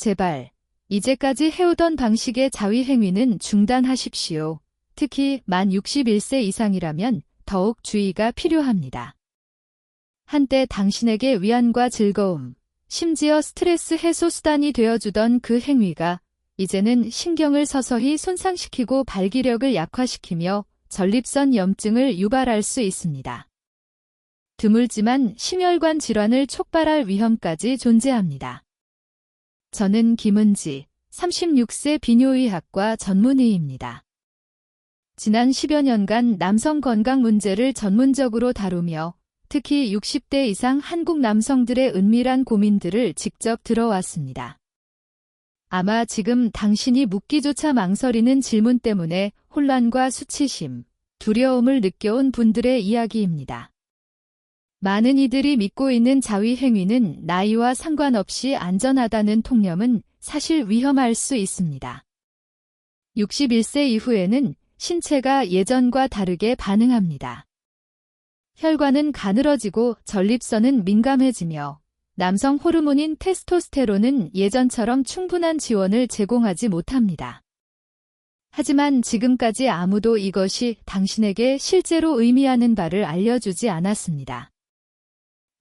제발, 이제까지 해오던 방식의 자위 행위는 중단하십시오. 특히 만 61세 이상이라면 더욱 주의가 필요합니다. 한때 당신에게 위안과 즐거움, 심지어 스트레스 해소 수단이 되어주던 그 행위가 이제는 신경을 서서히 손상시키고 발기력을 약화시키며 전립선 염증을 유발할 수 있습니다. 드물지만 심혈관 질환을 촉발할 위험까지 존재합니다. 저는 김은지, 36세 비뇨의학과 전문의입니다. 지난 10여 년간 남성 건강 문제를 전문적으로 다루며 특히 60대 이상 한국 남성들의 은밀한 고민들을 직접 들어왔습니다. 아마 지금 당신이 묻기조차 망설이는 질문 때문에 혼란과 수치심, 두려움을 느껴온 분들의 이야기입니다. 많은 이들이 믿고 있는 자위 행위는 나이와 상관없이 안전하다는 통념은 사실 위험할 수 있습니다. 61세 이후에는 신체가 예전과 다르게 반응합니다. 혈관은 가늘어지고 전립선은 민감해지며 남성 호르몬인 테스토스테론은 예전처럼 충분한 지원을 제공하지 못합니다. 하지만 지금까지 아무도 이것이 당신에게 실제로 의미하는 바를 알려주지 않았습니다.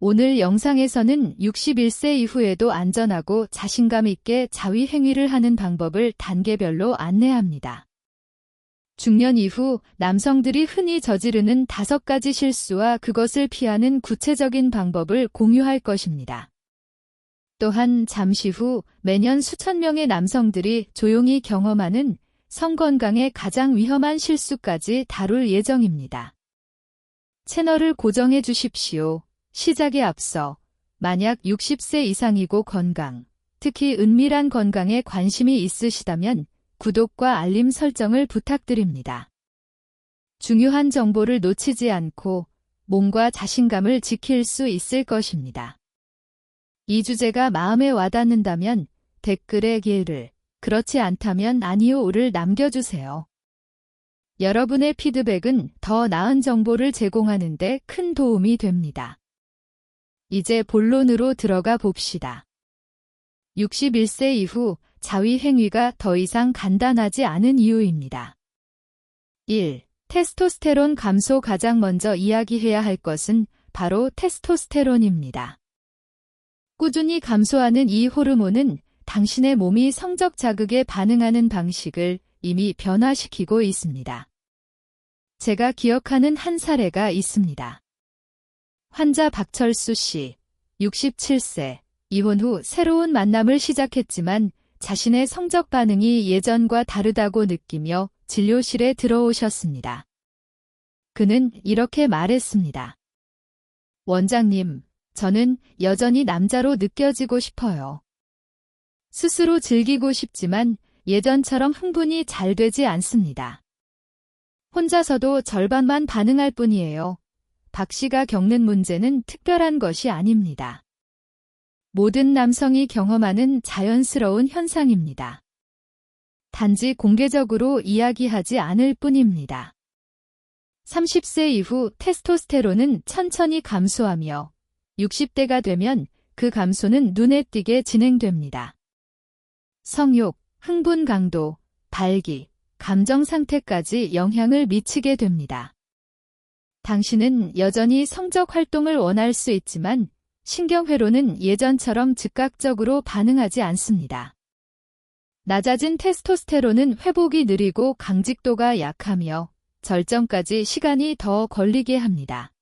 오늘 영상에서는 61세 이후에도 안전하고 자신감 있게 자위 행위를 하는 방법을 단계별로 안내합니다. 중년 이후 남성들이 흔히 저지르는 5가지 실수와 그것을 피하는 구체적인 방법을 공유할 것입니다. 또한 잠시 후 매년 수천 명의 남성들이 조용히 경험하는 성건강의 가장 위험한 실수까지 다룰 예정입니다. 채널을 고정해 주십시오. 시작에 앞서 만약 60세 이상이고 건강, 특히 은밀한 건강에 관심이 있으시다면 구독과 알림 설정을 부탁드립니다. 중요한 정보를 놓치지 않고 몸과 자신감을 지킬 수 있을 것입니다. 이 주제가 마음에 와닿는다면 댓글에 예를, 그렇지 않다면 아니요를 남겨주세요. 여러분의 피드백은 더 나은 정보를 제공하는 데 큰 도움이 됩니다. 이제 본론으로 들어가 봅시다. 61세 이후 자위 행위가 더 이상 간단하지 않은 이유입니다. 1. 테스토스테론 감소. 가장 먼저 이야기해야 할 것은 바로 테스토스테론입니다. 꾸준히 감소하는 이 호르몬은 당신의 몸이 성적 자극에 반응하는 방식을 이미 변화시키고 있습니다. 제가 기억하는 한 사례가 있습니다. 환자 박철수 씨, 67세, 이혼 후 새로운 만남을 시작했지만 자신의 성적 반응이 예전과 다르다고 느끼며 진료실에 들어오셨습니다. 그는 이렇게 말했습니다. 원장님, 저는 여전히 남자로 느껴지고 싶어요. 스스로 즐기고 싶지만 예전처럼 흥분이 잘 되지 않습니다. 혼자서도 절반만 반응할 뿐이에요. 박 씨가 겪는 문제는 특별한 것이 아닙니다. 모든 남성이 경험하는 자연스러운 현상입니다. 단지 공개적으로 이야기하지 않을 뿐입니다. 30세 이후 테스토스테론은 천천히 감소하며 60대가 되면 그 감소는 눈에 띄게 진행됩니다. 성욕, 흥분 강도, 발기, 감정 상태까지 영향을 미치게 됩니다. 당신은 여전히 성적 활동을 원할 수 있지만 신경회로는 예전처럼 즉각적으로 반응하지 않습니다. 낮아진 테스토스테론은 회복이 느리고 강직도가 약하며 절정까지 시간이 더 걸리게 합니다.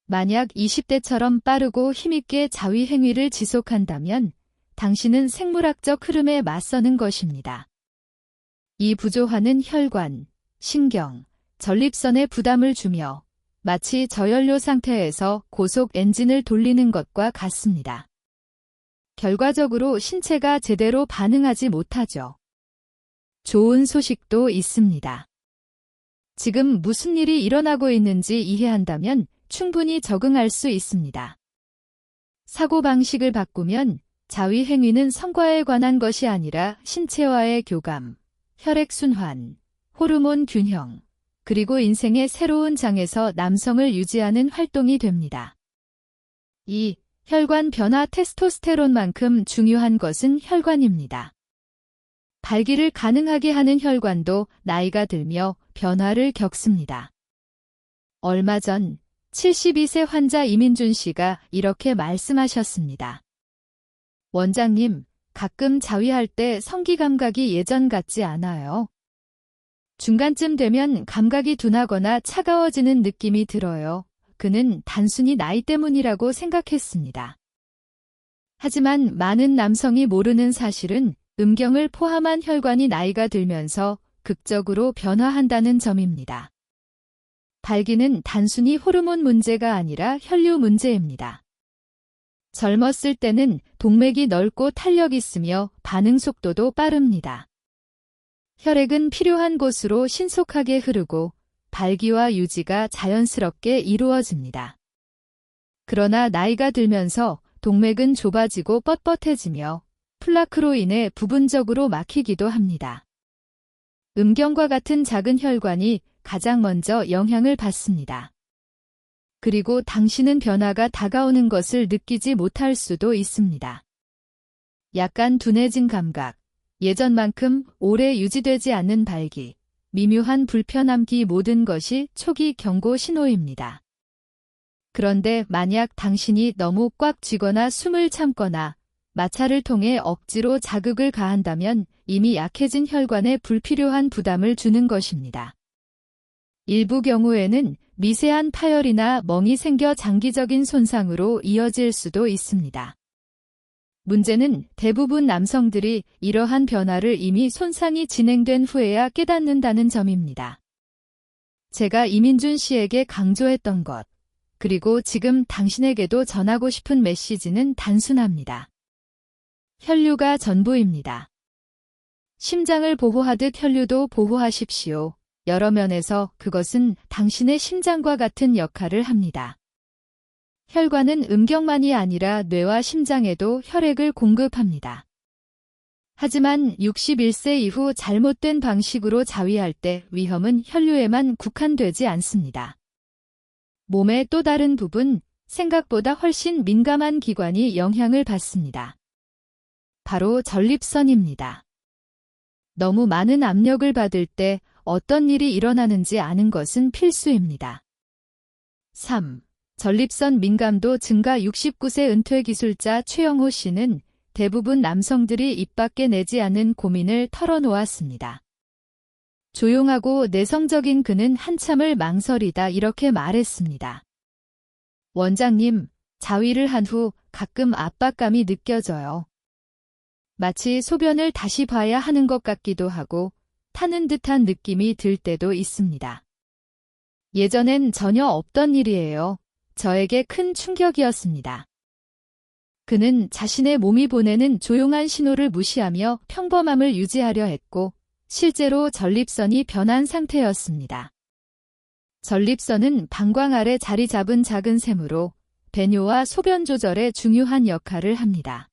만약 20대처럼 빠르고 힘있게 자위 행위를 지속한다면 당신은 생물학적 흐름에 맞서는 것입니다. 이 부조화는 혈관, 신경, 전립선에 부담을 주며 마치 저연료 상태에서 고속 엔진을 돌리는 것과 같습니다. 결과적으로 신체가 제대로 반응하지 못하죠. 좋은 소식도 있습니다. 지금 무슨 일이 일어나고 있는지 이해한다면 충분히 적응할 수 있습니다. 사고방식을 바꾸면 자위 행위는 성과에 관한 것이 아니라 신체와의 교감, 혈액순환, 호르몬 균형, 그리고 인생의 새로운 장에서 남성을 유지하는 활동이 됩니다. 2. 혈관 변화 테스토스테론만큼 중요한 것은 혈관입니다. 발기를 가능하게 하는 혈관도 나이가 들며 변화를 겪습니다. 얼마 전 72세 환자 이민준 씨가 이렇게 말씀하셨습니다. 원장님, 가끔 자위할 때 성기 감각이 예전 같지 않아요. 중간쯤 되면 감각이 둔하거나 차가워지는 느낌이 들어요. 그는 단순히 나이 때문이라고 생각했습니다. 하지만 많은 남성이 모르는 사실은 음경을 포함한 혈관이 나이가 들면서 극적으로 변화한다는 점입니다. 발기는 단순히 호르몬 문제가 아니라 혈류 문제입니다. 젊었을 때는 동맥이 넓고 탄력 있으며 반응 속도도 빠릅니다. 혈액은 필요한 곳으로 신속하게 흐르고 발기와 유지가 자연스럽게 이루어집니다. 그러나 나이가 들면서 동맥은 좁아지고 뻣뻣해지며 플라크로 인해 부분적으로 막히기도 합니다. 음경과 같은 작은 혈관이 가장 먼저 영향을 받습니다. 그리고 당신은 변화가 다가오는 것을 느끼지 못할 수도 있습니다. 약간 둔해진 감각, 예전만큼 오래 유지되지 않는 발기, 미묘한 불편함기 모든 것이 초기 경고 신호입니다. 그런데 만약 당신이 너무 꽉 쥐거나 숨을 참거나 마찰을 통해 억지로 자극을 가한다면 이미 약해진 혈관에 불필요한 부담을 주는 것입니다. 일부 경우에는 미세한 파열이나 멍이 생겨 장기적인 손상으로 이어질 수도 있습니다. 문제는 대부분 남성들이 이러한 변화를 이미 손상이 진행된 후에야 깨닫는다는 점입니다. 제가 이민준 씨에게 강조했던 것, 그리고 지금 당신에게도 전하고 싶은 메시지는 단순합니다. 혈류가 전부입니다. 심장을 보호하듯 혈류도 보호하십시오. 여러 면에서 그것은 당신의 심장과 같은 역할을 합니다. 혈관은 음경만이 아니라 뇌와 심장에도 혈액을 공급합니다. 하지만 61세 이후 잘못된 방식으로 자위할 때 위험은 혈류에만 국한되지 않습니다. 몸의 또 다른 부분, 생각보다 훨씬 민감한 기관이 영향을 받습니다. 바로 전립선입니다. 너무 많은 압력을 받을 때 어떤 일이 일어나는지 아는 것은 필수입니다. 3. 전립선 민감도 증가 69세 은퇴 기술자 최영호 씨는 대부분 남성들이 입 밖에 내지 않은 고민을 털어놓았습니다. 조용하고 내성적인 그는 한참을 망설이다 이렇게 말했습니다. 원장님, 자위를 한 후 가끔 압박감이 느껴져요. 마치 소변을 다시 봐야 하는 것 같기도 하고 타는 듯한 느낌이 들 때도 있습니다. 예전엔 전혀 없던 일이에요. 저에게 큰 충격이었습니다. 그는 자신의 몸이 보내는 조용한 신호를 무시하며 평범함을 유지하려 했고 실제로 전립선이 변한 상태였습니다. 전립선은 방광 아래 자리 잡은 작은 샘으로 배뇨와 소변 조절에 중요한 역할을 합니다.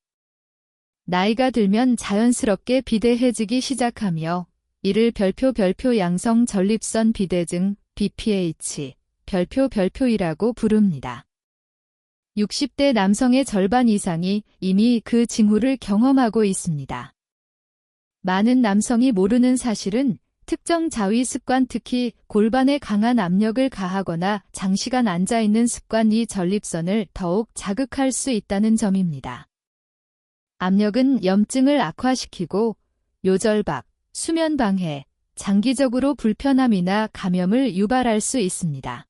나이가 들면 자연스럽게 비대해지기 시작하며 이를 별표 양성 전립선 비대증 BPH 별표이라고 부릅니다. 60대 남성의 절반 이상이 이미 그 징후를 경험하고 있습니다. 많은 남성이 모르는 사실은 특정 자위 습관, 특히 골반에 강한 압력을 가하거나 장시간 앉아있는 습관이 전립선을 더욱 자극할 수 있다는 점입니다. 압력은 염증을 악화시키고 요절박, 수면 방해, 장기적으로 불편함이나 감염을 유발할 수 있습니다.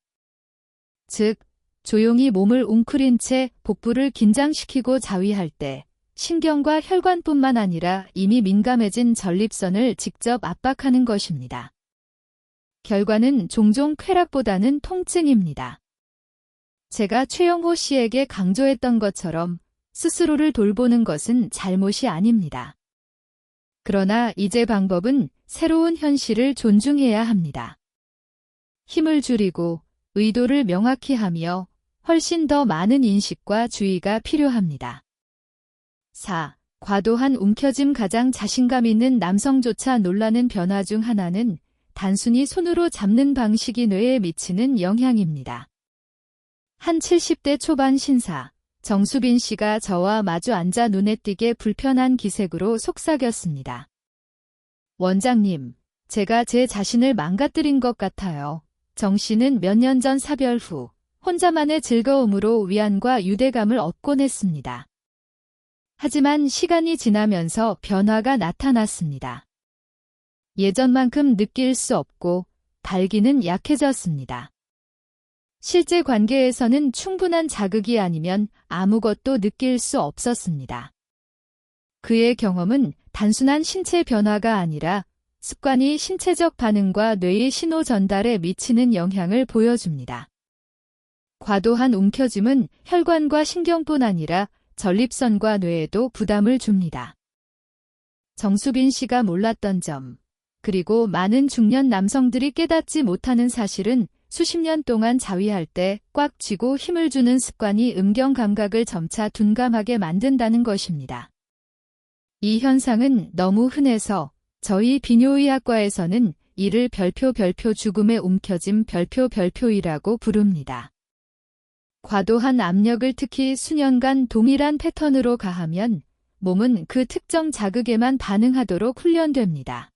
즉, 조용히 몸을 웅크린 채 복부를 긴장시키고 자위할 때 신경과 혈관뿐만 아니라 이미 민감해진 전립선을 직접 압박하는 것입니다. 결과는 종종 쾌락보다는 통증입니다. 제가 최영호 씨에게 강조했던 것처럼 스스로를 돌보는 것은 잘못이 아닙니다. 그러나 이제 방법은 새로운 현실을 존중해야 합니다. 힘을 줄이고 의도를 명확히 하며 훨씬 더 많은 인식과 주의가 필요합니다. 4. 과도한 움켜짐. 가장 자신감 있는 남성조차 놀라는 변화 중 하나는 단순히 손으로 잡는 방식이 뇌에 미치는 영향입니다. 한 70대 초반 신사, 정수빈 씨가 저와 마주 앉아 눈에 띄게 불편한 기색으로 속삭였습니다. 원장님, 제가 제 자신을 망가뜨린 것 같아요. 정 씨는 몇 년 전 사별 후 혼자만의 즐거움으로 위안과 유대감을 얻곤 했습니다. 하지만 시간이 지나면서 변화가 나타났습니다. 예전만큼 느낄 수 없고 발기는 약해졌습니다. 실제 관계에서는 충분한 자극이 아니면 아무것도 느낄 수 없었습니다. 그의 경험은 단순한 신체 변화가 아니라 습관이 신체적 반응과 뇌의 신호 전달에 미치는 영향을 보여줍니다. 과도한 움켜짐은 혈관과 신경뿐 아니라 전립선과 뇌에도 부담을 줍니다. 정수빈 씨가 몰랐던 점, 그리고 많은 중년 남성들이 깨닫지 못하는 사실은 수십 년 동안 자위할 때 꽉 쥐고 힘을 주는 습관이 음경 감각을 점차 둔감하게 만든다는 것입니다. 이 현상은 너무 흔해서 저희 비뇨의학과에서는 이를 별표 죽음의 움켜짐 별표이라고 부릅니다. 과도한 압력을 특히 수년간 동일한 패턴으로 가하면 몸은 그 특정 자극에만 반응하도록 훈련됩니다.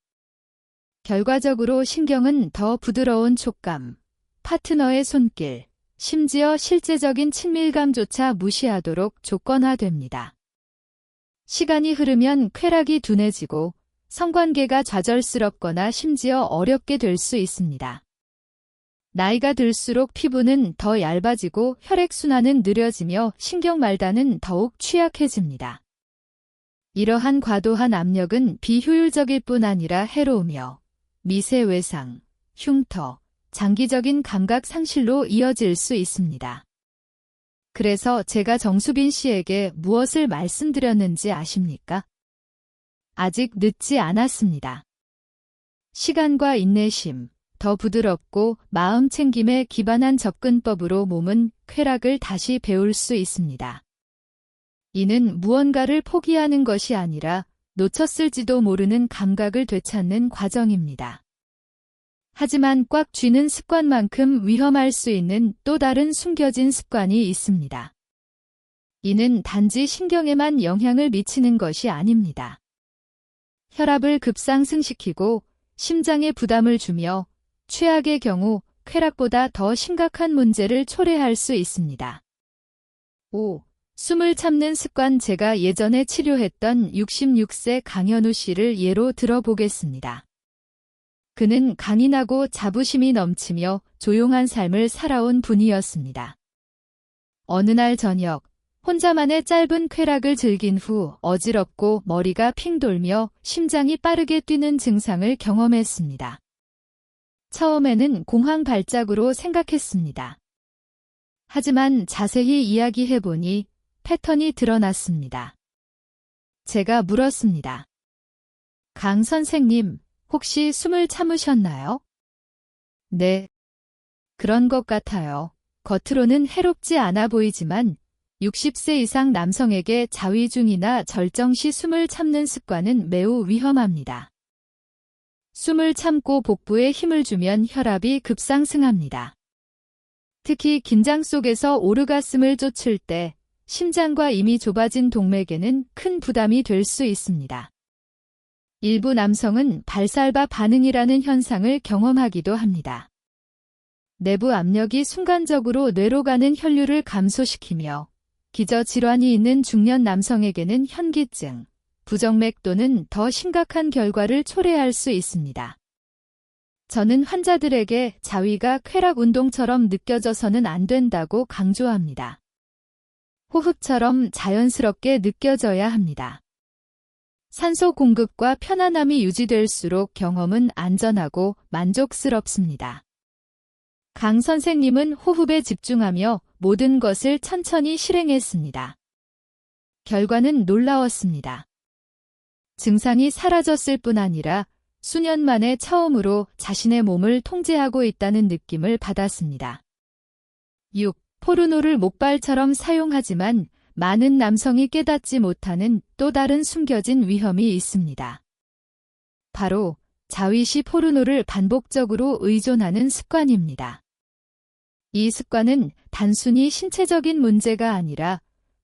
결과적으로 신경은 더 부드러운 촉감, 파트너의 손길, 심지어 실제적인 친밀감조차 무시하도록 조건화됩니다. 시간이 흐르면 쾌락이 둔해지고 성관계가 좌절스럽거나 심지어 어렵게 될 수 있습니다. 나이가 들수록 피부는 더 얇아지고 혈액순환은 느려지며 신경 말단은 더욱 취약해집니다. 이러한 과도한 압력은 비효율적일 뿐 아니라 해로우며 미세 외상, 흉터, 장기적인 감각 상실로 이어질 수 있습니다. 그래서 제가 정수빈 씨에게 무엇을 말씀드렸는지 아십니까? 아직 늦지 않았습니다. 시간과 인내심, 더 부드럽고 마음 챙김에 기반한 접근법으로 몸은 쾌락을 다시 배울 수 있습니다. 이는 무언가를 포기하는 것이 아니라 놓쳤을지도 모르는 감각을 되찾는 과정입니다. 하지만 꽉 쥐는 습관만큼 위험할 수 있는 또 다른 숨겨진 습관이 있습니다. 이는 단지 신경에만 영향을 미치는 것이 아닙니다. 혈압을 급상승시키고 심장에 부담을 주며 최악의 경우 쾌락보다 더 심각한 문제를 초래할 수 있습니다. 5. 숨을 참는 습관. 제가 예전에 치료했던 66세 강현우 씨를 예로 들어보겠습니다. 그는 강인하고 자부심이 넘치며 조용한 삶을 살아온 분이었습니다. 어느 날 저녁, 혼자만의 짧은 쾌락을 즐긴 후 어지럽고 머리가 핑 돌며 심장이 빠르게 뛰는 증상을 경험했습니다. 처음에는 공황 발작으로 생각했습니다. 하지만 자세히 이야기해보니 패턴이 드러났습니다. 제가 물었습니다. 강 선생님, 혹시 숨을 참으셨나요? 네. 그런 것 같아요. 겉으로는 해롭지 않아 보이지만 60세 이상 남성에게 자위 중이나 절정 시 숨을 참는 습관은 매우 위험합니다. 숨을 참고 복부에 힘을 주면 혈압이 급상승합니다. 특히 긴장 속에서 오르가슴을 쫓을 때 심장과 이미 좁아진 동맥에는 큰 부담이 될 수 있습니다. 일부 남성은 발살바 반응이라는 현상을 경험하기도 합니다. 내부 압력이 순간적으로 뇌로 가는 혈류를 감소시키며 기저질환이 있는 중년 남성에게는 현기증, 부정맥 또는 더 심각한 결과를 초래할 수 있습니다. 저는 환자들에게 자위가 쾌락 운동처럼 느껴져서는 안 된다고 강조합니다. 호흡처럼 자연스럽게 느껴져야 합니다. 산소 공급과 편안함이 유지될수록 경험은 안전하고 만족스럽습니다. 강 선생님은 호흡에 집중하며 모든 것을 천천히 실행했습니다. 결과는 놀라웠습니다. 증상이 사라졌을 뿐 아니라 수년 만에 처음으로 자신의 몸을 통제하고 있다는 느낌을 받았습니다. 6. 포르노를 목발처럼 사용하지만 많은 남성이 깨닫지 못하는 또 다른 숨겨진 위험이 있습니다. 바로 자위시 포르노를 반복적으로 의존하는 습관입니다. 이 습관은 단순히 신체적인 문제가 아니라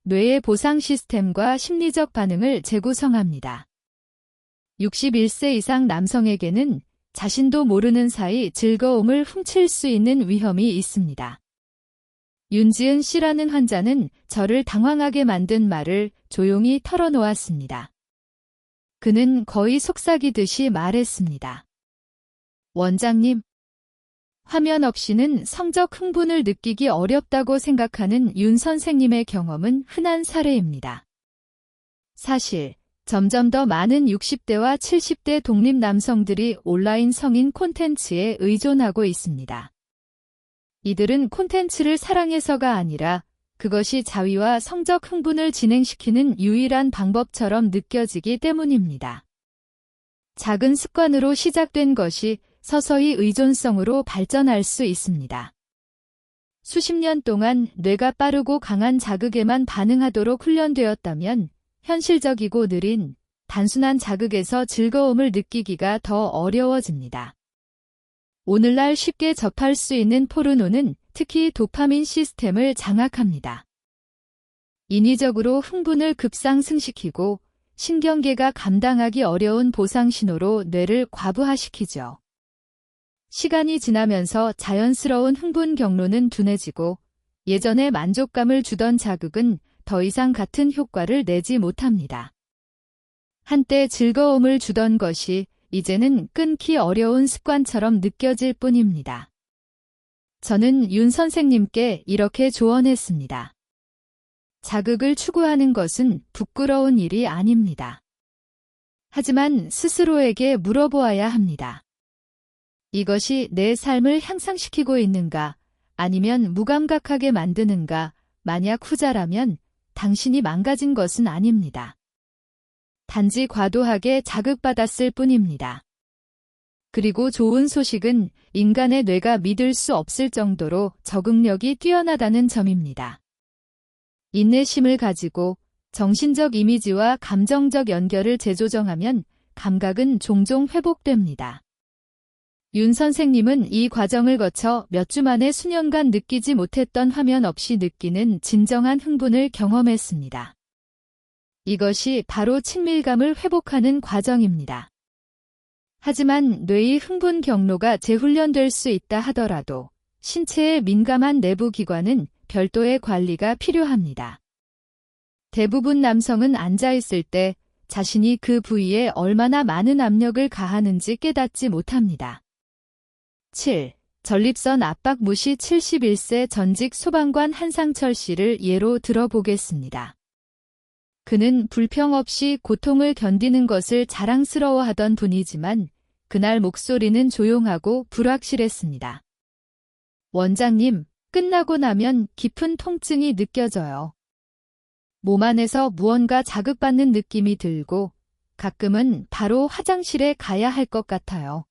뇌의 보상 시스템과 심리적 반응을 재구성합니다. 61세 이상 남성에게는 자신도 모르는 사이 즐거움을 훔칠 수 있는 위험이 있습니다. 윤지은 씨라는 환자는 저를 당황하게 만든 말을 조용히 털어놓았습니다. 그는 거의 속삭이듯이 말했습니다. 원장님, 화면 없이는 성적 흥분을 느끼기 어렵다고 생각하는 윤 선생님의 경험은 흔한 사례입니다. 사실, 점점 더 많은 60대와 70대 독립 남성들이 온라인 성인 콘텐츠에 의존하고 있습니다. 이들은 콘텐츠를 사랑해서가 아니라 그것이 자위와 성적 흥분을 진행시키는 유일한 방법처럼 느껴지기 때문입니다. 작은 습관으로 시작된 것이 서서히 의존성으로 발전할 수 있습니다. 수십 년 동안 뇌가 빠르고 강한 자극에만 반응하도록 훈련되었다면 현실적이고 느린, 단순한 자극에서 즐거움을 느끼기가 더 어려워집니다. 오늘날 쉽게 접할 수 있는 포르노는 특히 도파민 시스템을 장악합니다. 인위적으로 흥분을 급상승시키고 신경계가 감당하기 어려운 보상 신호로 뇌를 과부하시키죠. 시간이 지나면서 자연스러운 흥분 경로는 둔해지고 예전에 만족감을 주던 자극은 더 이상 같은 효과를 내지 못합니다. 한때 즐거움을 주던 것이 이제는 끊기 어려운 습관처럼 느껴질 뿐입니다. 저는 윤 선생님께 이렇게 조언했습니다. 자극을 추구하는 것은 부끄러운 일이 아닙니다. 하지만 스스로에게 물어보아야 합니다. 이것이 내 삶을 향상시키고 있는가, 아니면 무감각하게 만드는가, 만약 후자라면 당신이 망가진 것은 아닙니다. 단지 과도하게 자극받았을 뿐입니다. 그리고 좋은 소식은 인간의 뇌가 믿을 수 없을 정도로 적응력이 뛰어나다는 점입니다. 인내심을 가지고 정신적 이미지와 감정적 연결을 재조정하면 감각은 종종 회복됩니다. 윤 선생님은 이 과정을 거쳐 몇 주 만에 수년간 느끼지 못했던 화면 없이 느끼는 진정한 흥분을 경험했습니다. 이것이 바로 친밀감을 회복하는 과정입니다. 하지만 뇌의 흥분 경로가 재훈련될 수 있다 하더라도 신체의 민감한 내부 기관은 별도의 관리가 필요합니다. 대부분 남성은 앉아있을 때 자신이 그 부위에 얼마나 많은 압력을 가하는지 깨닫지 못합니다. 7. 전립선 압박 무시 71세 전직 소방관 한상철 씨를 예로 들어보겠습니다. 그는 불평 없이 고통을 견디는 것을 자랑스러워하던 분이지만 그날 목소리는 조용하고 불확실했습니다. 원장님, 끝나고 나면 깊은 통증이 느껴져요. 몸 안에서 무언가 자극받는 느낌이 들고 가끔은 바로 화장실에 가야 할 것 같아요.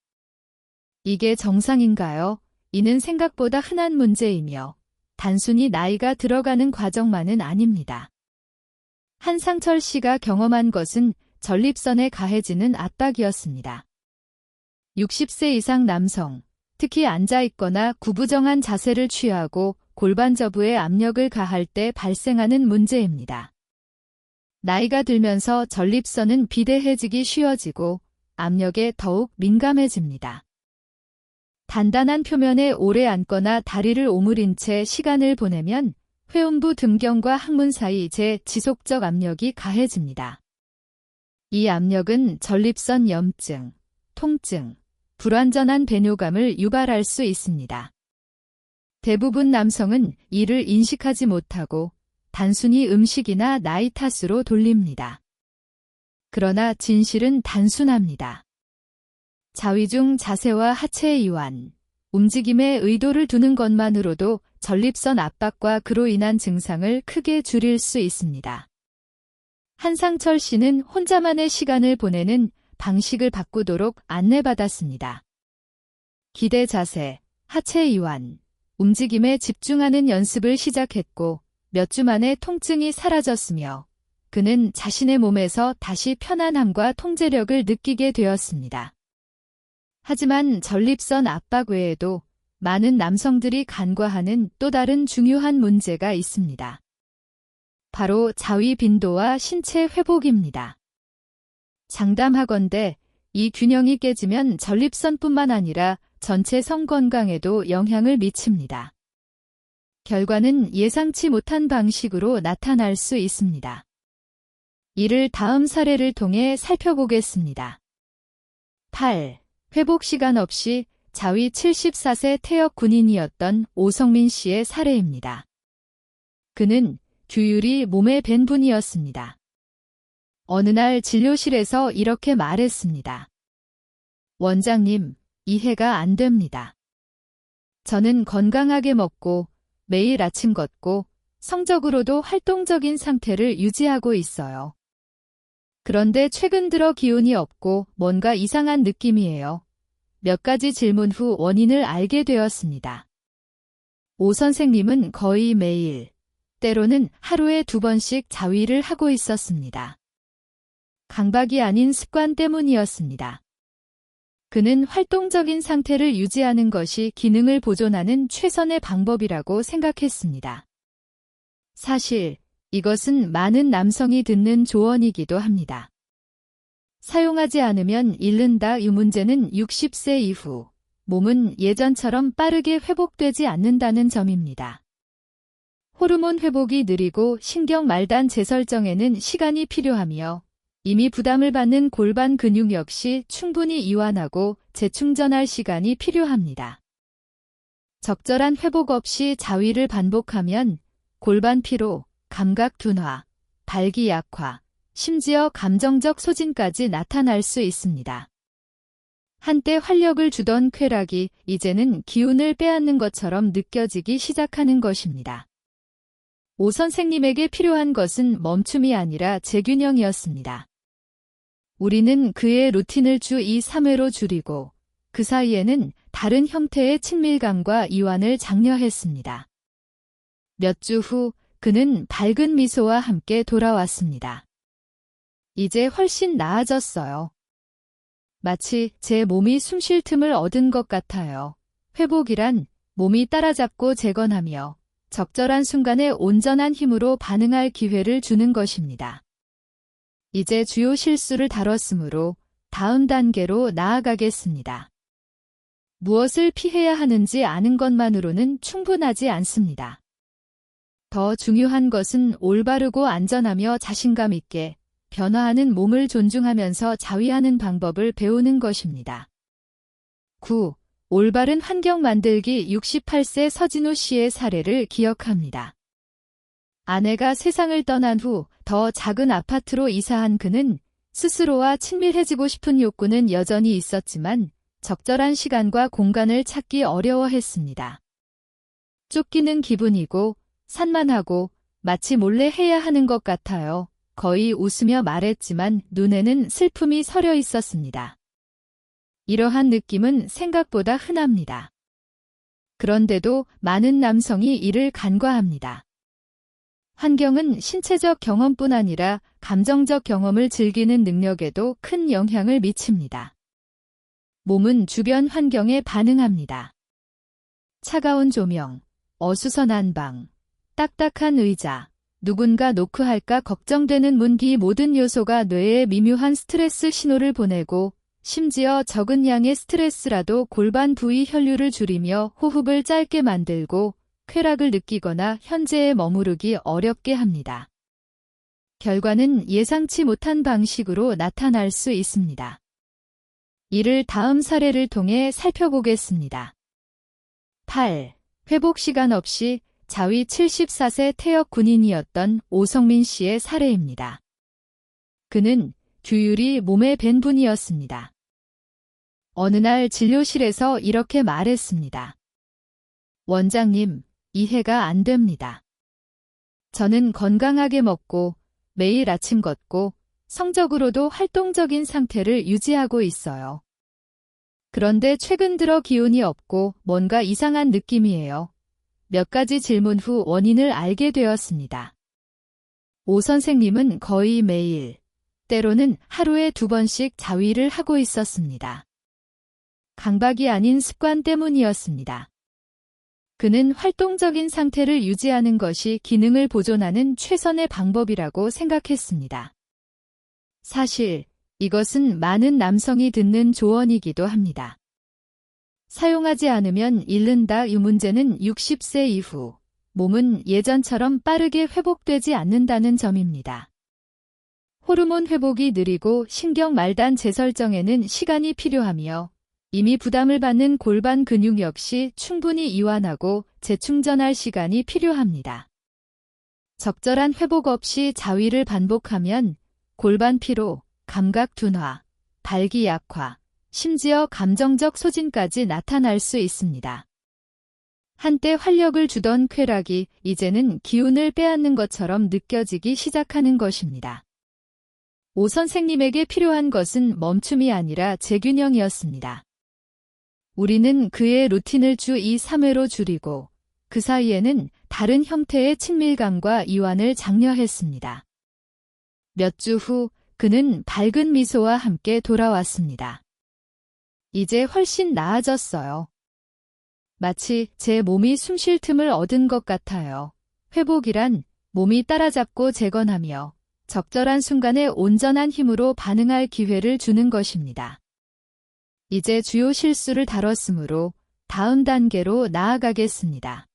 이게 정상인가요? 이는 생각보다 흔한 문제이며 단순히 나이가 들어가는 과정만은 아닙니다. 한상철 씨가 경험한 것은 전립선에 가해지는 압박이었습니다. 60세 이상 남성, 특히 앉아있거나 구부정한 자세를 취하고 골반저부에 압력을 가할 때 발생하는 문제입니다. 나이가 들면서 전립선은 비대해지기 쉬워지고 압력에 더욱 민감해집니다. 단단한 표면에 오래 앉거나 다리를 오므린 채 시간을 보내면 회음부 등경과 항문 사이 지속적 압력이 가해집니다. 이 압력은 전립선 염증, 통증, 불완전한 배뇨감을 유발할 수 있습니다. 대부분 남성은 이를 인식하지 못하고 단순히 음식이나 나이 탓으로 돌립니다. 그러나 진실은 단순합니다. 자위중 자세와 하체의 이완, 움직임에 의도를 두는 것만으로도 전립선 압박과 그로 인한 증상을 크게 줄일 수 있습니다. 한상철 씨는 혼자만의 시간을 보내는 방식을 바꾸도록 안내받았습니다. 기대 자세, 하체 이완, 움직임에 집중하는 연습을 시작했고 몇 주 만에 통증이 사라졌으며 그는 자신의 몸에서 다시 편안함과 통제력을 느끼게 되었습니다. 하지만 전립선 압박 외에도 많은 남성들이 간과하는 또 다른 중요한 문제가 있습니다. 바로 자위 빈도와 신체 회복입니다. 장담하건대 이 균형이 깨지면 전립선뿐만 아니라 전체 성 건강에도 영향을 미칩니다. 결과는 예상치 못한 방식으로 나타날 수 있습니다. 이를 다음 사례를 통해 살펴보겠습니다. 8. 회복 시간 없이 자위 74세 퇴역 군인이었던 오성민 씨의 사례입니다. 그는 규율이 몸에 밴 분이었습니다. 어느 날 진료실에서 이렇게 말했습니다. 원장님, 이해가 안 됩니다. 저는 건강하게 먹고 매일 아침 걷고 성적으로도 활동적인 상태를 유지하고 있어요. 그런데 최근 들어 기운이 없고 뭔가 이상한 느낌이에요. 몇 가지 질문 후 원인을 알게 되었습니다. 오 선생님은 거의 매일, 때로는 하루에 2번씩 자위를 하고 있었습니다. 강박이 아닌 습관 때문이었습니다. 그는 활동적인 상태를 유지하는 것이 기능을 보존하는 최선의 방법이라고 생각했습니다. 사실 이것은 많은 남성이 듣는 조언이기도 합니다. 사용하지 않으면 잃는다. 이 문제는 60세 이후 몸은 예전처럼 빠르게 회복되지 않는다는 점입니다. 호르몬 회복이 느리고 신경 말단 재설정에는 시간이 필요하며 이미 부담을 받는 골반 근육 역시 충분히 이완하고 재충전할 시간이 필요합니다. 적절한 회복 없이 자위를 반복하면 골반 피로, 감각 둔화, 발기 약화, 심지어 감정적 소진까지 나타날 수 있습니다. 한때 활력을 주던 쾌락이 이제는 기운을 빼앗는 것처럼 느껴지기 시작하는 것입니다. 오 선생님에게 필요한 것은 멈춤이 아니라 재균형이었습니다. 우리는 그의 루틴을 주 2, 3회로 줄이고 그 사이에는 다른 형태의 친밀감과 이완을 장려했습니다. 몇 주 후 그는 밝은 미소와 함께 돌아왔습니다. 이제 훨씬 나아졌어요. 마치 제 몸이 숨쉴 틈을 얻은 것 같아요. 회복이란 몸이 따라잡고 재건하며 적절한 순간에 온전한 힘으로 반응할 기회를 주는 것입니다. 이제 주요 실수를 다뤘으므로 다음 단계로 나아가겠습니다. 무엇을 피해야 하는지 아는 것만으로는 충분하지 않습니다. 더 중요한 것은 올바르고 안전하며 자신감 있게 변화하는 몸을 존중하면서 자위하는 방법을 배우는 것입니다. 9. 올바른 환경 만들기. 68세 서진우 씨의 사례를 기억합니다. 아내가 세상을 떠난 후 더 작은 아파트로 이사한 그는 스스로와 친밀해지고 싶은 욕구는 여전히 있었지만 적절한 시간과 공간을 찾기 어려워했습니다. 쫓기는 기분이고 산만하고 마치 몰래 해야 하는 것 같아요. 거의 웃으며 말했지만 눈에는 슬픔이 서려 있었습니다. 이러한 느낌은 생각보다 흔합니다. 그런데도 많은 남성이 이를 간과합니다. 환경은 신체적 경험뿐 아니라 감정적 경험을 즐기는 능력에도 큰 영향을 미칩니다. 몸은 주변 환경에 반응합니다. 차가운 조명, 어수선한 방, 딱딱한 의자, 누군가 노크할까 걱정되는 문, 이 모든 요소가 뇌에 미묘한 스트레스 신호를 보내고 심지어 적은 양의 스트레스라도 골반 부위 혈류를 줄이며 호흡을 짧게 만들고 쾌락을 느끼거나 현재에 머무르기 어렵게 합니다. 결과는 예상치 못한 방식으로 나타날 수 있습니다. 이를 다음 사례를 통해 살펴보겠습니다. 8. 회복 시간 없이 자위 74세 퇴역 군인이었던 오성민 씨의 사례입니다. 그는 규율이 몸에 밴 분이었습니다. 어느 날 진료실에서 이렇게 말했습니다. 원장님, 이해가 안 됩니다. 저는 건강하게 먹고 매일 아침 걷고 성적으로도 활동적인 상태를 유지하고 있어요. 그런데 최근 들어 기운이 없고 뭔가 이상한 느낌이에요. 몇 가지 질문 후 원인을 알게 되었습니다. 오 선생님은 거의 매일, 때로는 하루에 2번씩 자위를 하고 있었습니다. 강박이 아닌 습관 때문이었습니다. 그는 활동적인 상태를 유지하는 것이 기능을 보존하는 최선의 방법이라고 생각했습니다. 사실 이것은 많은 남성이 듣는 조언이기도 합니다. 사용하지 않으면 잃는다. 이 문제는 60세 이후 몸은 예전처럼 빠르게 회복되지 않는다는 점입니다. 호르몬 회복이 느리고 신경 말단 재설정에는 시간이 필요하며 이미 부담을 받는 골반 근육 역시 충분히 이완하고 재충전할 시간이 필요합니다. 적절한 회복 없이 자위를 반복하면 골반 피로, 감각 둔화, 발기 약화, 심지어 감정적 소진까지 나타날 수 있습니다. 한때 활력을 주던 쾌락이 이제는 기운을 빼앗는 것처럼 느껴지기 시작하는 것입니다. 오 선생님에게 필요한 것은 멈춤이 아니라 재균형이었습니다. 우리는 그의 루틴을 주 2, 3회로 줄이고 그 사이에는 다른 형태의 친밀감과 이완을 장려했습니다. 몇 주 후 그는 밝은 미소와 함께 돌아왔습니다. 이제 훨씬 나아졌어요. 마치 제 몸이 숨쉴 틈을 얻은 것 같아요. 회복이란 몸이 따라잡고 재건하며 적절한 순간에 온전한 힘으로 반응할 기회를 주는 것입니다. 이제 주요 실수를 다뤘으므로 다음 단계로 나아가겠습니다.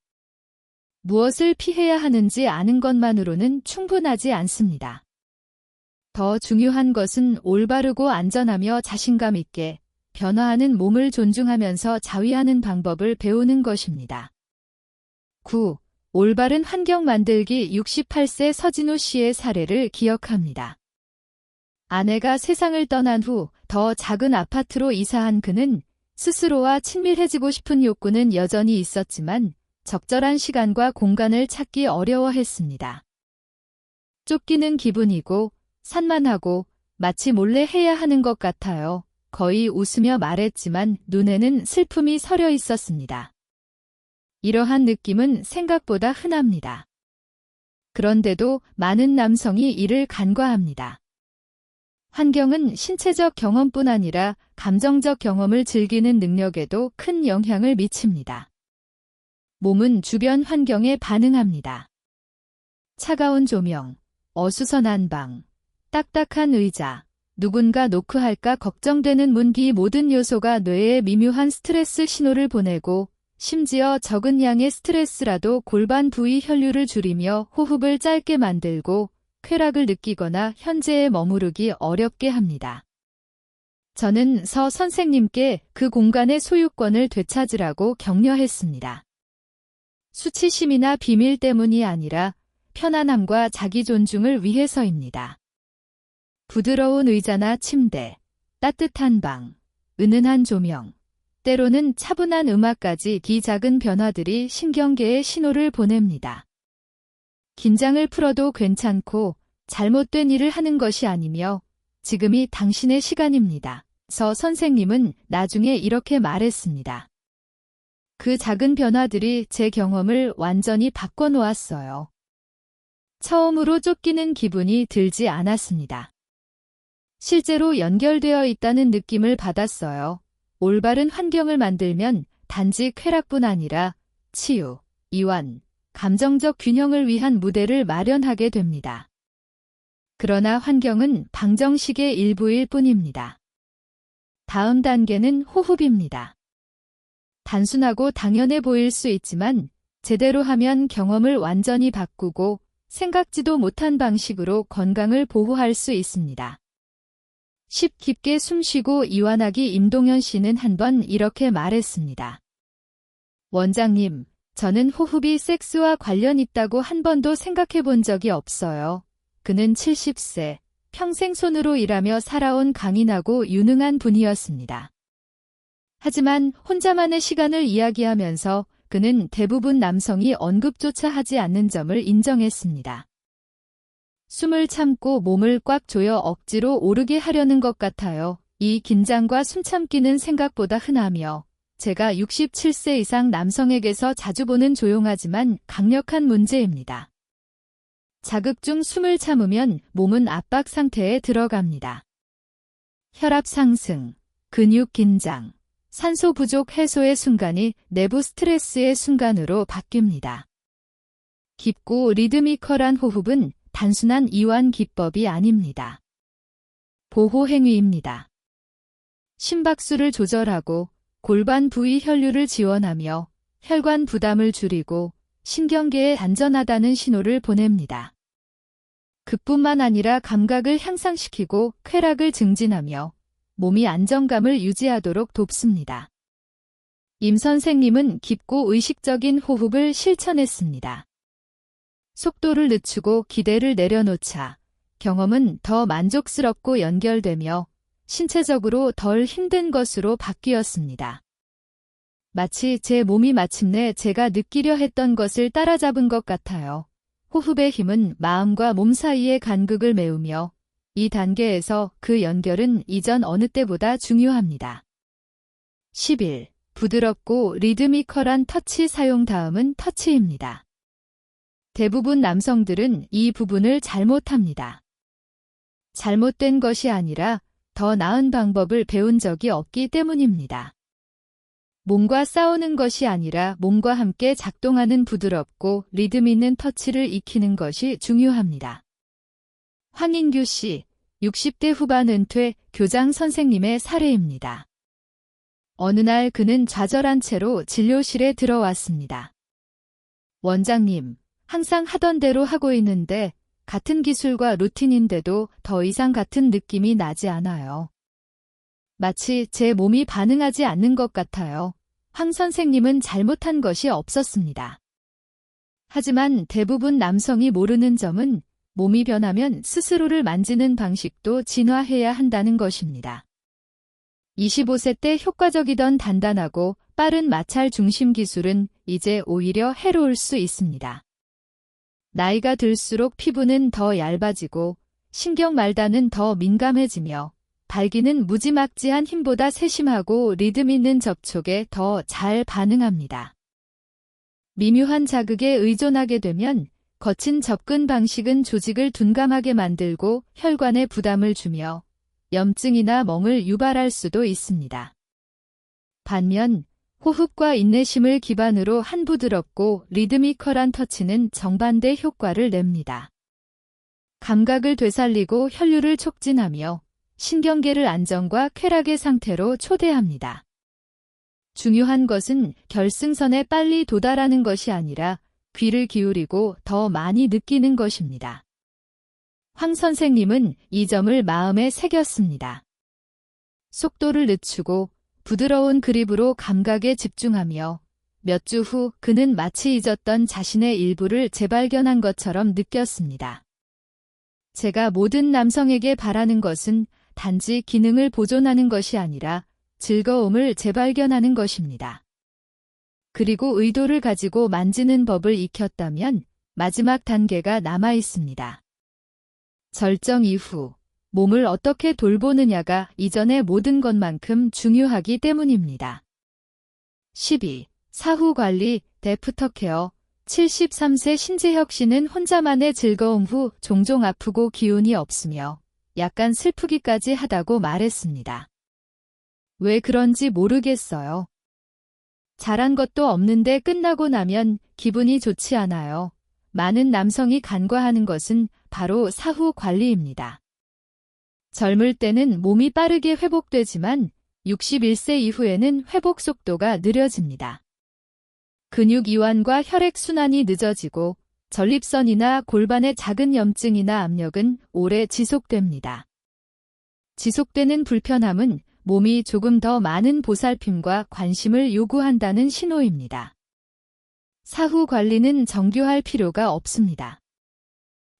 무엇을 피해야 하는지 아는 것만으로는 충분하지 않습니다. 더 중요한 것은 올바르고 안전하며 자신감 있게 변화하는 몸을 존중하면서 자위하는 방법을 배우는 것입니다. 9. 올바른 환경 만들기. 68세 서진우 씨의 사례를 기억합니다. 아내가 세상을 떠난 후 더 작은 아파트로 이사한 그는 스스로와 친밀해지고 싶은 욕구는 여전히 있었지만 적절한 시간과 공간을 찾기 어려워했습니다. 쫓기는 기분이고 산만하고 마치 몰래 해야 하는 것 같아요. 거의 웃으며 말했지만 눈에는 슬픔이 서려 있었습니다. 이러한 느낌은 생각보다 흔합니다. 그런데도 많은 남성이 이를 간과합니다. 환경은 신체적 경험뿐 아니라 감정적 경험을 즐기는 능력에도 큰 영향을 미칩니다. 몸은 주변 환경에 반응합니다. 차가운 조명, 어수선한 방, 딱딱한 의자, 누군가 노크할까 걱정되는 문, 이 모든 요소가 뇌에 미묘한 스트레스 신호를 보내고 심지어 적은 양의 스트레스라도 골반 부위 혈류를 줄이며 호흡을 짧게 만들고 쾌락을 느끼거나 현재에 머무르기 어렵게 합니다. 저는 서 선생님께 그 공간의 소유권을 되찾으라고 격려했습니다. 수치심이나 비밀 때문이 아니라 편안함과 자기 존중을 위해서입니다. 부드러운 의자나 침대, 따뜻한 방, 은은한 조명, 때로는 차분한 음악까지 이 작은 변화들이 신경계에 신호를 보냅니다. 긴장을 풀어도 괜찮고 잘못된 일을 하는 것이 아니며 지금이 당신의 시간입니다. 서 선생님은 나중에 이렇게 말했습니다. 그 작은 변화들이 제 경험을 완전히 바꿔놓았어요. 처음으로 쫓기는 기분이 들지 않았습니다. 실제로 연결되어 있다는 느낌을 받았어요. 올바른 환경을 만들면 단지 쾌락뿐 아니라 치유, 이완, 감정적 균형을 위한 무대를 마련하게 됩니다. 그러나 환경은 방정식의 일부일 뿐입니다. 다음 단계는 호흡입니다. 단순하고 당연해 보일 수 있지만 제대로 하면 경험을 완전히 바꾸고 생각지도 못한 방식으로 건강을 보호할 수 있습니다. 쉽 깊게 숨쉬고 이완하기. 임동현 씨는 한 번 이렇게 말했습니다. 원장님, 저는 호흡이 섹스와 관련 있다고 한 번도 생각해 본 적이 없어요. 그는 70세, 평생 손으로 일하며 살아온 강인하고 유능한 분이었습니다. 하지만 혼자만의 시간을 이야기하면서 그는 대부분 남성이 언급조차 하지 않는 점을 인정했습니다. 숨을 참고 몸을 꽉 조여 억지로 오르게 하려는 것 같아요. 이 긴장과 숨참기는 생각보다 흔하며 제가 67세 이상 남성에게서 자주 보는 조용하지만 강력한 문제입니다. 자극 중 숨을 참으면 몸은 압박 상태에 들어갑니다. 혈압 상승, 근육 긴장, 산소 부족 해소의 순간이 내부 스트레스의 순간으로 바뀝니다. 깊고 리드미컬한 호흡은 단순한 이완 기법이 아닙니다. 보호 행위입니다. 심박수를 조절하고 골반 부위 혈류를 지원하며 혈관 부담을 줄이고 신경계에 안전하다는 신호를 보냅니다. 그뿐만 아니라 감각을 향상시키고 쾌락을 증진하며 몸이 안정감을 유지하도록 돕습니다. 임 선생님은 깊고 의식적인 호흡을 실천했습니다. 속도를 늦추고 기대를 내려놓자 경험은 더 만족스럽고 연결되며 신체적으로 덜 힘든 것으로 바뀌었습니다. 마치 제 몸이 마침내 제가 느끼려 했던 것을 따라잡은 것 같아요. 호흡의 힘은 마음과 몸 사이의 간극을 메우며 이 단계에서 그 연결은 이전 어느 때보다 중요합니다. 11. 부드럽고 리드미컬한 터치 사용. 다음은 터치입니다. 대부분 남성들은 이 부분을 잘못합니다. 잘못된 것이 아니라 더 나은 방법을 배운 적이 없기 때문입니다. 몸과 싸우는 것이 아니라 몸과 함께 작동하는 부드럽고 리듬 있는 터치를 익히는 것이 중요합니다. 황인규 씨, 60대 후반 은퇴 교장 선생님의 사례입니다. 어느 날 그는 좌절한 채로 진료실에 들어왔습니다. 원장님, 항상 하던 대로 하고 있는데 같은 기술과 루틴인데도 더 이상 같은 느낌이 나지 않아요. 마치 제 몸이 반응하지 않는 것 같아요. 황 선생님은 잘못한 것이 없었습니다. 하지만 대부분 남성이 모르는 점은 몸이 변하면 스스로를 만지는 방식도 진화해야 한다는 것입니다. 25세 때 효과적이던 단단하고 빠른 마찰 중심 기술은 이제 오히려 해로울 수 있습니다. 나이가 들수록 피부는 더 얇아지고 신경 말단은 더 민감해지며 발기는 무지막지한 힘보다 세심하고 리듬 있는 접촉에 더 잘 반응합니다. 미묘한 자극에 의존하게 되면 거친 접근 방식은 조직을 둔감하게 만들고 혈관에 부담을 주며 염증이나 멍을 유발할 수도 있습니다. 반면 호흡과 인내심을 기반으로 한 부드럽고 리드미컬한 터치는 정반대 효과를 냅니다. 감각을 되살리고 혈류를 촉진하며 신경계를 안정과 쾌락의 상태로 초대합니다. 중요한 것은 결승선에 빨리 도달하는 것이 아니라 귀를 기울이고 더 많이 느끼는 것입니다. 황 선생님은 이 점을 마음에 새겼습니다. 속도를 늦추고 부드러운 그립으로 감각에 집중하며 몇 주 후 그는 마치 잊었던 자신의 일부를 재발견한 것처럼 느꼈습니다. 제가 모든 남성에게 바라는 것은 단지 기능을 보존하는 것이 아니라 즐거움을 재발견하는 것입니다. 그리고 의도를 가지고 만지는 법을 익혔다면 마지막 단계가 남아 있습니다. 절정 이후 몸을 어떻게 돌보느냐가 이전의 모든 것만큼 중요하기 때문입니다. 12. 사후 관리, 데프터케어. 73세 신재혁 씨는 혼자만의 즐거움 후 종종 아프고 기운이 없으며 약간 슬프기까지 하다고 말했습니다. 왜 그런지 모르겠어요. 잘한 것도 없는데 끝나고 나면 기분이 좋지 않아요. 많은 남성이 간과하는 것은 바로 사후 관리입니다. 젊을 때는 몸이 빠르게 회복되지만 61세 이후에는 회복 속도가 느려집니다. 근육 이완과 혈액 순환이 늦어지고 전립선이나 골반의 작은 염증이나 압력은 오래 지속됩니다. 지속되는 불편함은 몸이 조금 더 많은 보살핌과 관심을 요구한다는 신호입니다. 사후 관리는 정교할 필요가 없습니다.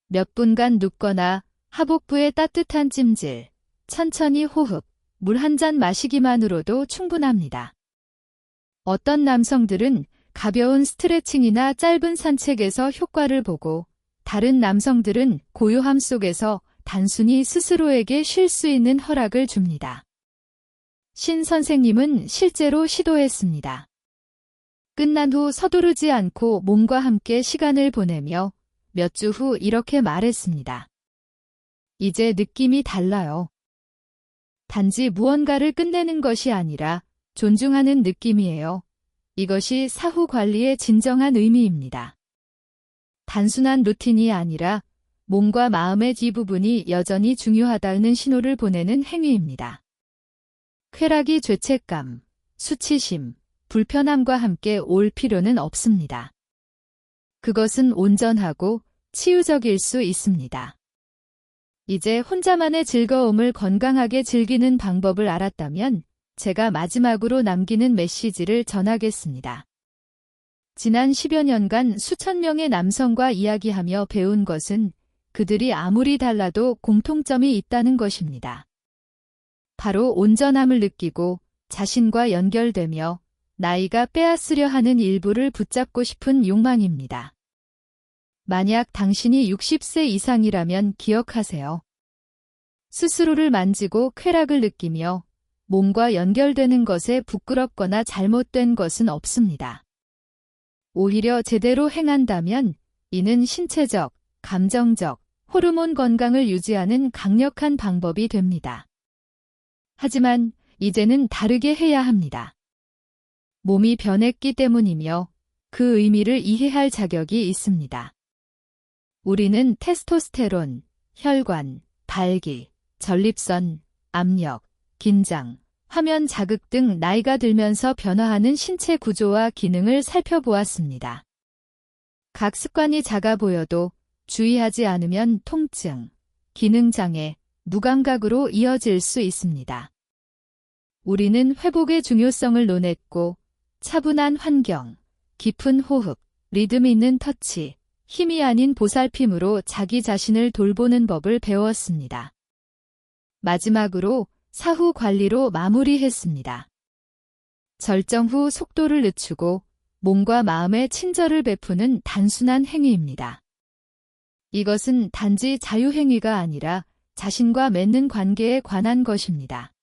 몇 분간 눕거나 하복부에 따뜻한 찜질, 천천히 호흡, 물 한 잔 마시기만으로도 충분합니다. 어떤 남성들은 가벼운 스트레칭이나 짧은 산책에서 효과를 보고 다른 남성들은 고요함 속에서 단순히 스스로에게 쉴 수 있는 허락을 줍니다. 신 선생님은 실제로 시도했습니다. 끝난 후 서두르지 않고 몸과 함께 시간을 보내며 몇 주 후 이렇게 말했습니다. 이제 느낌이 달라요. 단지 무언가를 끝내는 것이 아니라 존중하는 느낌이에요. 이것이 사후 관리의 진정한 의미입니다. 단순한 루틴이 아니라 몸과 마음의 뒷부분이 여전히 중요하다는 신호를 보내는 행위입니다. 쾌락이 죄책감, 수치심, 불편함과 함께 올 필요는 없습니다. 그것은 온전하고 치유적일 수 있습니다. 이제 혼자만의 즐거움을 건강하게 즐기는 방법을 알았다면 제가 마지막으로 남기는 메시지를 전하겠습니다. 지난 10여 년간 수천 명의 남성과 이야기하며 배운 것은 그들이 아무리 달라도 공통점이 있다는 것입니다. 바로 온전함을 느끼고 자신과 연결되며 나이가 빼앗으려 하는 일부를 붙잡고 싶은 욕망입니다. 만약 당신이 60세 이상이라면 기억하세요. 스스로를 만지고 쾌락을 느끼며 몸과 연결되는 것에 부끄럽거나 잘못된 것은 없습니다. 오히려 제대로 행한다면 이는 신체적, 감정적, 호르몬 건강을 유지하는 강력한 방법이 됩니다. 하지만 이제는 다르게 해야 합니다. 몸이 변했기 때문이며 그 의미를 이해할 자격이 있습니다. 우리는 테스토스테론, 혈관, 발기, 전립선, 압력, 긴장, 화면 자극 등 나이가 들면서 변화하는 신체 구조와 기능을 살펴보았습니다. 각 습관이 작아 보여도 주의하지 않으면 통증, 기능장애, 무감각으로 이어질 수 있습니다. 우리는 회복의 중요성을 논했고 차분한 환경, 깊은 호흡, 리듬 있는 터치, 힘이 아닌 보살핌으로 자기 자신을 돌보는 법을 배웠습니다. 마지막으로 사후 관리로 마무리했습니다. 절정 후 속도를 늦추고 몸과 마음에 친절을 베푸는 단순한 행위입니다. 이것은 단지 자유행위가 아니라 자신과 맺는 관계에 관한 것입니다.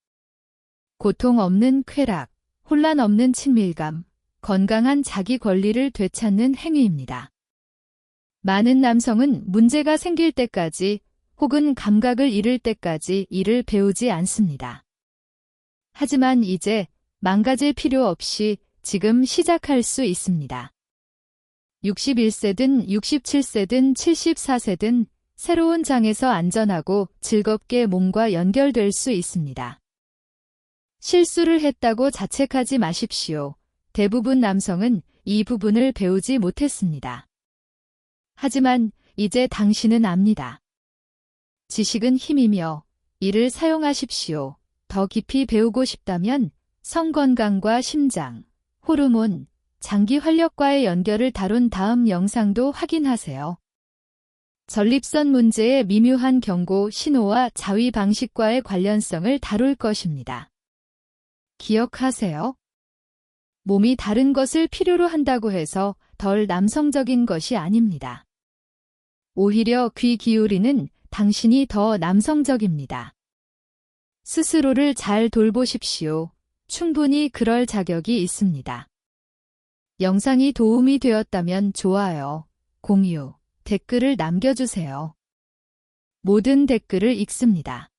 고통 없는 쾌락, 혼란 없는 친밀감, 건강한 자기 권리를 되찾는 행위입니다. 많은 남성은 문제가 생길 때까지 혹은 감각을 잃을 때까지 이를 배우지 않습니다. 하지만 이제 망가질 필요 없이 지금 시작할 수 있습니다. 61세든 67세든 74세든 새로운 장에서 안전하고 즐겁게 몸과 연결될 수 있습니다. 실수를 했다고 자책하지 마십시오. 대부분 남성은 이 부분을 배우지 못했습니다. 하지만 이제 당신은 압니다. 지식은 힘이며 이를 사용하십시오. 더 깊이 배우고 싶다면 성건강과 심장, 호르몬, 장기 활력과의 연결을 다룬 다음 영상도 확인하세요. 전립선 문제의 미묘한 경고 신호와 자위 방식과의 관련성을 다룰 것입니다. 기억하세요. 몸이 다른 것을 필요로 한다고 해서 덜 남성적인 것이 아닙니다. 오히려 귀 기울이는 당신이 더 남성적입니다. 스스로를 잘 돌보십시오. 충분히 그럴 자격이 있습니다. 영상이 도움이 되었다면 좋아요, 공유, 댓글을 남겨주세요. 모든 댓글을 읽습니다.